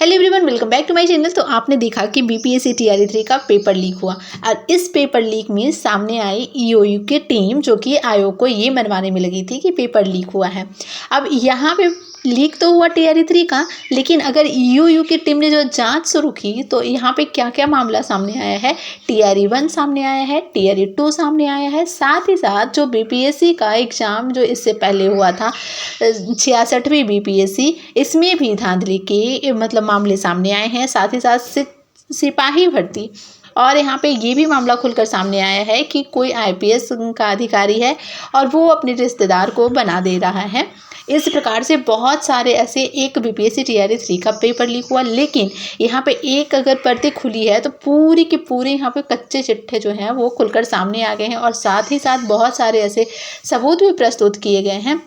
Hello everyone, welcome back to my channel. तो आपने देखा कि बीपीएससी टीआरई 3 का पेपर लीक हुआ और इस पेपर लीक में सामने आई ईओयू की टीम, जो कि आयोग को ये मनवाने में लगी थी कि पेपर लीक हुआ है। अब यहाँ पे लीक तो हुआ टीआरई 3 का, लेकिन अगर ईओयू की टीम ने जो जांच शुरू की तो यहाँ पे क्या क्या मामला सामने आया है। टीआरई 1 सामने आया है, टीआरई 2 सामने आया है, साथ ही साथ जो बीपीएससी का एग्जाम जो इससे पहले हुआ था 66वीं बीपीएससी, इसमें भी धांधली के मतलब मामले सामने आए हैं। साथ ही साथ सिपाही भर्ती और यहाँ पे ये भी मामला खुलकर सामने आया है कि कोई आईपीएस का अधिकारी है और वो अपने रिश्तेदार को बना दे रहा है। इस प्रकार से बहुत सारे ऐसे एक बीपीएससी टीआरई 3 का पेपर लीक हुआ, लेकिन यहाँ पे एक अगर पर्दे खुली है तो पूरी के पूरे यहाँ पे कच्चे चिट्ठे जो हैं वो खुलकर सामने आ गए हैं और साथ ही साथ बहुत सारे ऐसे सबूत भी प्रस्तुत किए गए हैं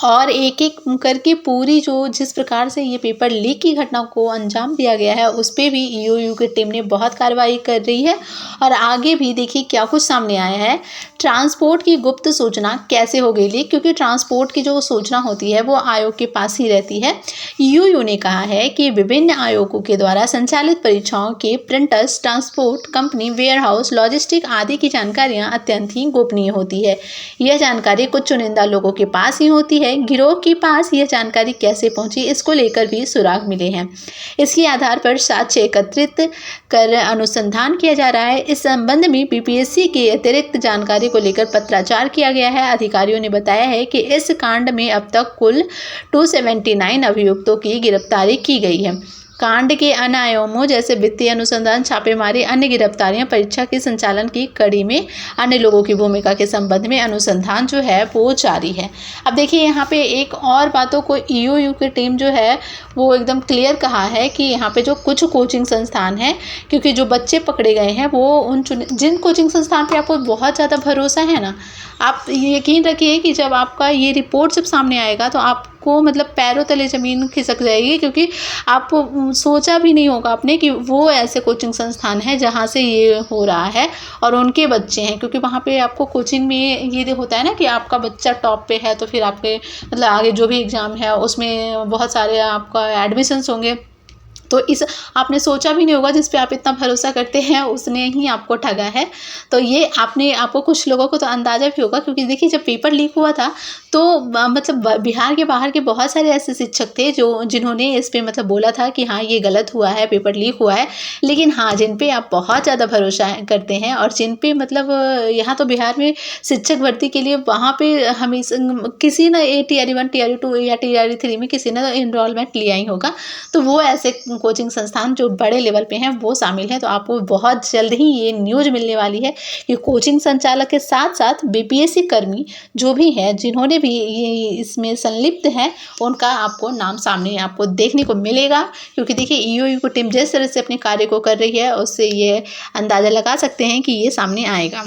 और एक एक करके पूरी जो जिस प्रकार से ये पेपर लीक की घटना को अंजाम दिया गया है उस पर भी ईओयू की टीम ने बहुत कार्रवाई कर रही है। और आगे भी देखिए क्या कुछ सामने आया है। ट्रांसपोर्ट की गुप्त सूचना कैसे हो गई लीक, क्योंकि ट्रांसपोर्ट की जो सूचना होती है वो आयोग के पास ही रहती है। ईओयू ने कहा है कि विभिन्न आयोगों के द्वारा संचालित परीक्षाओं के printers, transport company, warehouse, logistic आदि की जानकारियां अत्यंत ही गोपनीय होती है। यह जानकारी कुछ चुनिंदा लोगों के पास ही होती है। गिरोह के पास यह जानकारी कैसे पहुंची, इसको लेकर भी सुराग मिले हैं। इसके आधार पर साक्ष्य एकत्रित कर अनुसंधान किया जा रहा है। इस संबंध में बीपीएससी के अतिरिक्त जानकारी को लेकर पत्राचार किया गया है। अधिकारियों ने बताया है कि इस कांड में अब तक कुल 279 अभियुक्तों की गिरफ्तारी की गई है। कांड के अन्य आयामों जैसे वित्तीय अनुसंधान, छापेमारी, अन्य गिरफ्तारियां, परीक्षा के संचालन की कड़ी में अन्य लोगों की भूमिका के संबंध में अनुसंधान जो है वो जारी है। अब देखिए यहाँ पे एक और बातों को ईओयू की टीम जो है वो एकदम क्लियर कहा है कि यहाँ पे जो कुछ कोचिंग संस्थान हैं, क्योंकि जो बच्चे पकड़े गए हैं वो उन जिन कोचिंग संस्थान पे आपको बहुत ज़्यादा भरोसा है ना, आप यकीन रखिए कि जब आपका ये रिपोर्ट जब सामने आएगा तो आपको मतलब पैरों तले ज़मीन खिसक जाएगी, क्योंकि आप सोचा भी नहीं होगा आपने कि वो ऐसे कोचिंग संस्थान है जहाँ से ये हो रहा है और उनके बच्चे हैं। क्योंकि वहाँ पे आपको कोचिंग में ये होता है ना कि आपका बच्चा टॉप पे है तो फिर आपके मतलब आगे जो भी एग्ज़ाम है उसमें बहुत सारे आपका एडमिशन्स होंगे। तो इस आपने सोचा भी नहीं होगा जिस पे आप इतना भरोसा करते हैं उसने ही आपको ठगा है। तो ये आपको कुछ लोगों को तो अंदाज़ा भी होगा, क्योंकि देखिए जब पेपर लीक हुआ था तो मतलब बिहार के बाहर के बहुत सारे ऐसे शिक्षक थे जिन्होंने इस पे मतलब बोला था कि हाँ ये गलत हुआ है, पेपर लीक हुआ है। लेकिन हाँ, जिन पे आप बहुत ज़्यादा भरोसा करते हैं और जिन पे मतलब यहाँ तो बिहार में शिक्षक भर्ती के लिए वहाँ पे हमेशा किसी ना टीआरई 1, टीआरई 2 या टीआरई 3 में किसी ने इनरोलमेंट लिया ही होगा। तो वो ऐसे कोचिंग संस्थान जो बड़े लेवल पे हैं वो शामिल हैं। तो आपको बहुत जल्द ही ये न्यूज़ मिलने वाली है कि कोचिंग संचालक के साथ साथ बीपीएससी कर्मी जो भी हैं जिन्होंने भी ये इसमें संलिप्त हैं उनका आपको नाम सामने आपको देखने को मिलेगा। क्योंकि देखिए ईओयू की टीम जिस तरह से अपने कार्य को कर रही है उससे ये अंदाज़ा लगा सकते हैं कि ये सामने आएगा।